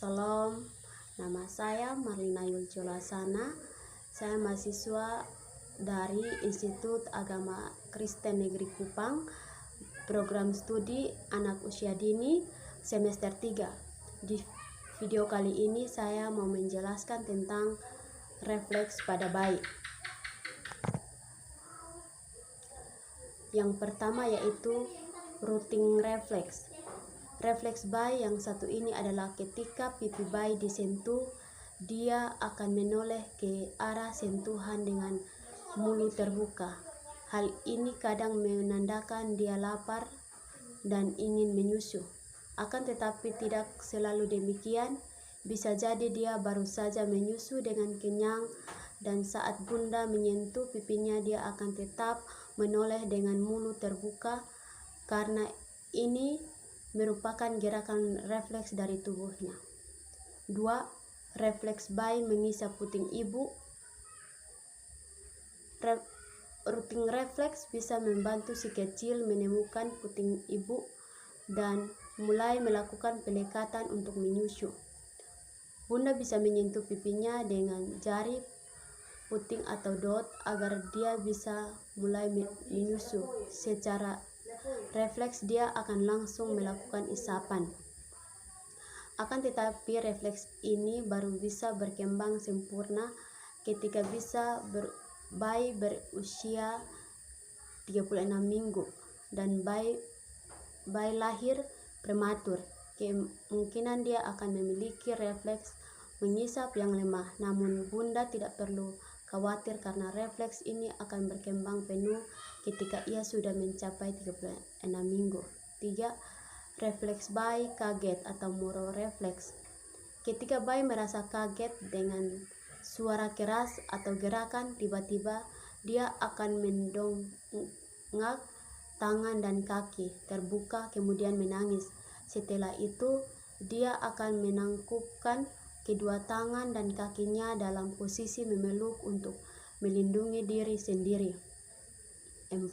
Salam, nama saya Marlina Yuljolasana. Saya mahasiswa dari Institut Agama Kristen Negeri Kupang, program studi anak usia dini semester 3. Di video kali ini saya mau menjelaskan tentang refleks pada bayi. Yang pertama yaitu routing refleks. Refleks bayi yang satu ini adalah ketika pipi bayi disentuh, dia akan menoleh ke arah sentuhan dengan mulut terbuka. Hal ini kadang menandakan dia lapar dan ingin menyusu. Akan tetapi tidak selalu demikian. Bisa jadi dia baru saja menyusu dengan kenyang, dan saat bunda menyentuh pipinya dia akan tetap menoleh dengan mulut terbuka, karena ini merupakan gerakan refleks dari tubuhnya. 2. Refleks bayi mengisap puting ibu. Routing refleks bisa membantu si kecil menemukan puting ibu dan mulai melakukan pendekatan untuk menyusu. Bunda bisa menyentuh pipinya dengan jari puting atau dot agar dia bisa mulai menyusu. Secara refleks dia akan langsung melakukan isapan. Akan tetapi refleks ini baru bisa berkembang sempurna ketika bayi berusia 36 minggu dan bayi lahir prematur. Kemungkinan dia akan memiliki refleks mengisap yang lemah, namun bunda tidak perlu khawatir karena refleks ini akan berkembang penuh ketika ia sudah mencapai 36 minggu. 3. Refleks bayi kaget atau moro refleks. Ketika bayi merasa kaget dengan suara keras atau gerakan tiba-tiba, dia akan mendongak tangan dan kaki terbuka kemudian menangis. Setelah itu, dia akan menangkupkan kedua tangan dan kakinya dalam posisi memeluk untuk melindungi diri sendiri. 4.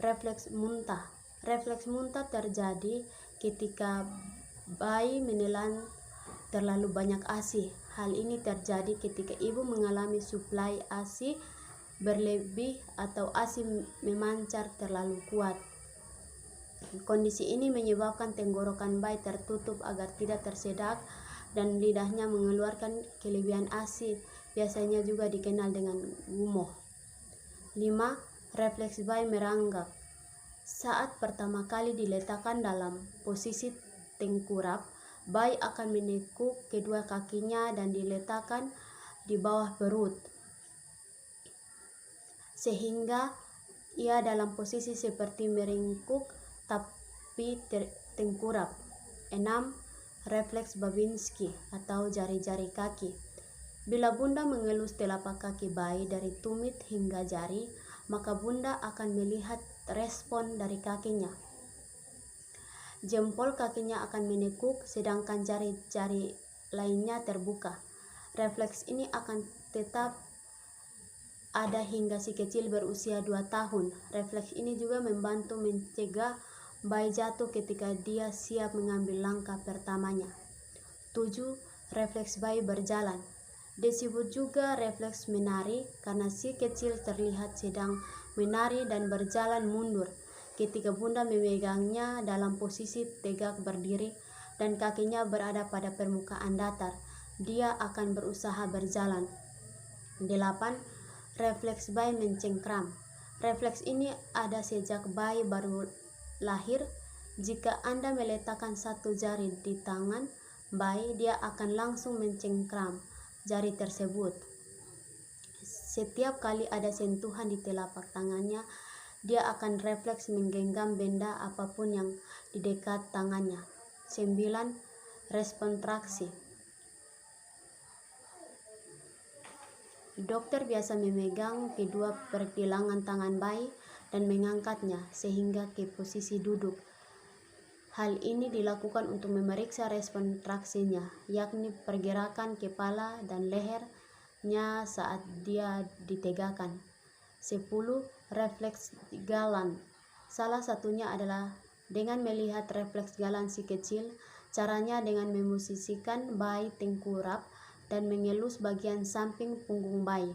Refleks muntah. Refleks muntah terjadi ketika bayi menelan terlalu banyak ASI. Hal ini terjadi ketika ibu mengalami suplai ASI berlebih atau ASI memancar terlalu kuat. Kondisi ini menyebabkan tenggorokan bayi tertutup agar tidak tersedak dan lidahnya mengeluarkan kelebihan ASI, biasanya juga dikenal dengan gumoh. 5. Refleks bayi meranggak. Saat pertama kali diletakkan dalam posisi tengkurap, bayi akan menekuk kedua kakinya dan diletakkan di bawah perut, sehingga ia dalam posisi seperti meringkuk tapi tengkurap. 6. Refleks Babinski atau jari-jari kaki. Bila bunda mengelus telapak kaki bayi dari tumit hingga jari, maka bunda akan melihat respon dari kakinya. Jempol kakinya akan menekuk sedangkan jari-jari lainnya terbuka. Refleks ini akan tetap ada hingga si kecil berusia 2 tahun. Refleks ini juga membantu mencegah bayi jatuh ketika dia siap mengambil langkah pertamanya. 7. Refleks bayi berjalan. Disebut juga refleks menari karena si kecil terlihat sedang menari dan berjalan mundur. Ketika bunda memegangnya dalam posisi tegak berdiri dan kakinya berada pada permukaan datar, dia akan berusaha berjalan. 8. Refleks bayi mencengkram. Refleks ini ada sejak bayi baru lahir. Jika Anda meletakkan satu jari di tangan bayi, dia akan langsung mencengkram jari tersebut. Setiap kali ada sentuhan di telapak tangannya, dia akan refleks menggenggam benda apapun yang di dekat tangannya. 9. Respon traksi. Dokter biasa memegang kedua pergelangan tangan bayi dan mengangkatnya sehingga ke posisi duduk. Hal ini dilakukan untuk memeriksa respon traksinya, yakni pergerakan kepala dan lehernya saat dia ditegakkan. 10. Refleks galan. Salah satunya adalah dengan melihat refleks galan si kecil. Caranya dengan memosisikan bayi tengkurap dan mengelus bagian samping punggung bayi.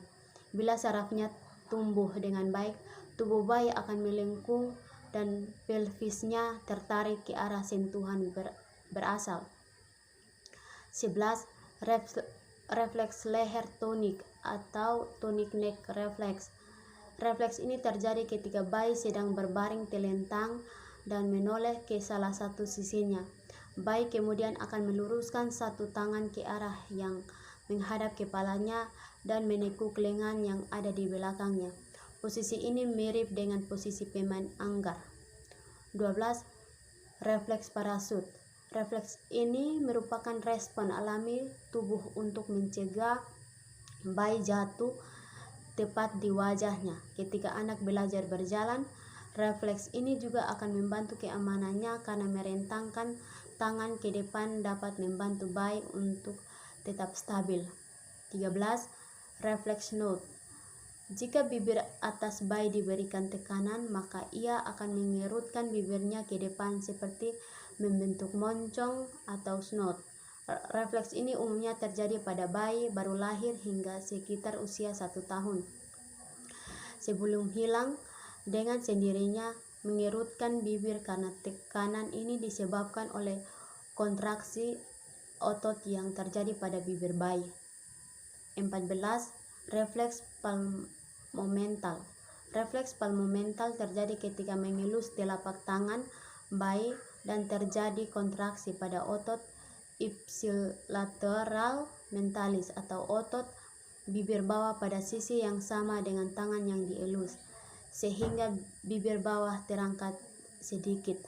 Bila sarafnya tumbuh dengan baik, tubuh bayi akan melengkung dan pelvisnya tertarik ke arah sentuhan berasal. 11. Refleks leher tonik atau tonic neck reflex. Refleks ini terjadi ketika bayi sedang berbaring telentang dan menoleh ke salah satu sisinya. Bayi kemudian akan meluruskan satu tangan ke arah yang menghadap kepalanya dan menekuk lengan yang ada di belakangnya. Posisi ini mirip dengan posisi pemain anggar. 12. Refleks parasut. Refleks ini merupakan respon alami tubuh untuk mencegah bayi jatuh tepat di wajahnya. Ketika anak belajar berjalan, refleks ini juga akan membantu keamanannya karena merentangkan tangan ke depan dapat membantu bayi untuk tetap stabil. 13. Refleks node. Jika bibir atas bayi diberikan tekanan, maka ia akan mengerutkan bibirnya ke depan seperti membentuk moncong atau snot. Refleks ini umumnya terjadi pada bayi baru lahir hingga sekitar usia 1 tahun. Sebelum hilang dengan sendirinya mengerutkan bibir karena tekanan ini disebabkan oleh kontraksi otot yang terjadi pada bibir bayi. 14. Refleks palmomental. Refleks palmomental terjadi ketika mengelus telapak tangan bayi dan terjadi kontraksi pada otot ipsilateral mentalis atau otot bibir bawah pada sisi yang sama dengan tangan yang dielus, sehingga bibir bawah terangkat sedikit.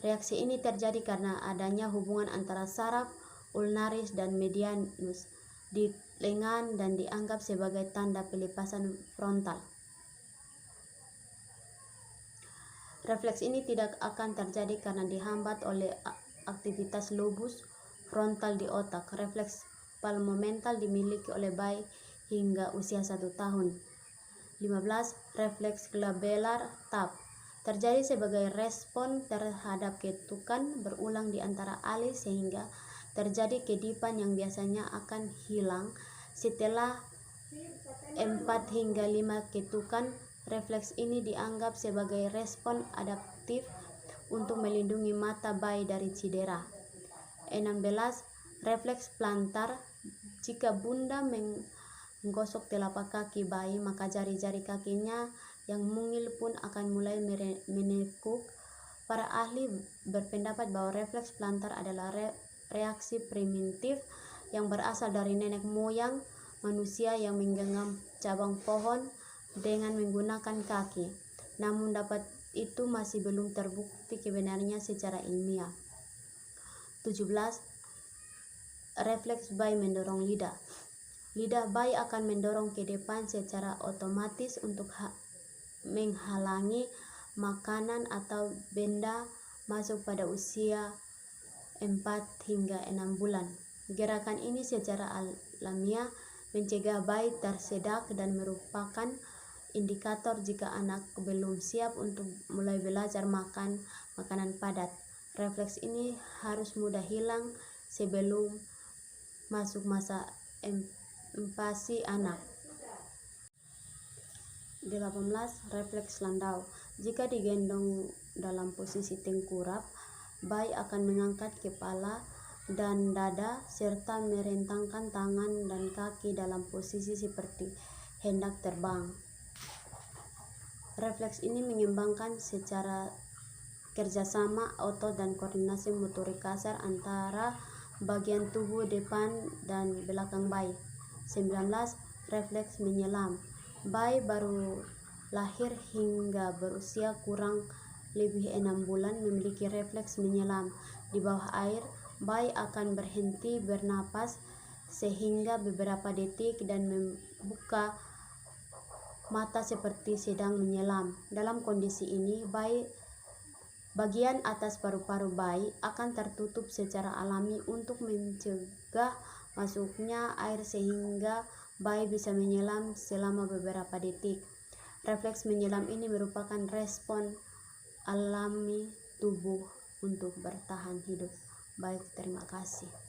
Reaksi ini terjadi karena adanya hubungan antara saraf ulnaris dan medianus di lengan dan dianggap sebagai tanda pelepasan frontal. Refleks ini tidak akan terjadi karena dihambat oleh aktivitas lobus frontal di otak. Refleks palmomental dimiliki oleh bayi hingga usia 1 tahun. 15. Refleks glabellar tap. Terjadi sebagai respon terhadap ketukan berulang di antara alis sehingga terjadi kedipan yang biasanya akan hilang setelah 4 hingga 5 ketukan. Refleks ini dianggap sebagai respon adaptif untuk melindungi mata bayi dari cedera. 16. Refleks plantar. Jika bunda menggosok telapak kaki bayi, maka jari-jari kakinya yang mungil pun akan mulai menekuk. Para ahli berpendapat bahwa refleks plantar adalah reaksi primitif yang berasal dari nenek moyang manusia yang menggenggam cabang pohon dengan menggunakan kaki. Namun itu masih belum terbukti kebenarannya secara ilmiah. 17. Refleks bayi mendorong lidah. Lidah bayi akan mendorong ke depan secara otomatis untuk menghalangi makanan atau benda masuk pada usia 4 hingga 6 bulan. Gerakan ini secara alamiah mencegah bayi tersedak dan merupakan indikator jika anak belum siap untuk mulai belajar makan makanan padat. Refleks ini harus mudah hilang sebelum masuk masa empasi anak. 18. Refleks landau. Jika digendong dalam posisi tengkurap, bayi akan mengangkat kepala dan dada serta merentangkan tangan dan kaki dalam posisi seperti hendak terbang. Refleks ini mengembangkan secara kerjasama otot dan koordinasi motorik kasar antara bagian tubuh depan dan belakang bayi. 19. Refleks menyelam. Bayi baru lahir hingga berusia kurang lebih 6 bulan memiliki refleks menyelam. Di bawah air, bayi akan berhenti bernapas sehingga beberapa detik dan membuka mata seperti sedang menyelam. Dalam kondisi ini, bagian atas paru-paru bayi akan tertutup secara alami untuk mencegah masuknya air sehingga bayi bisa menyelam selama beberapa detik. Refleks menyelam ini merupakan respon alami tubuh untuk bertahan hidup. Baik, terima kasih.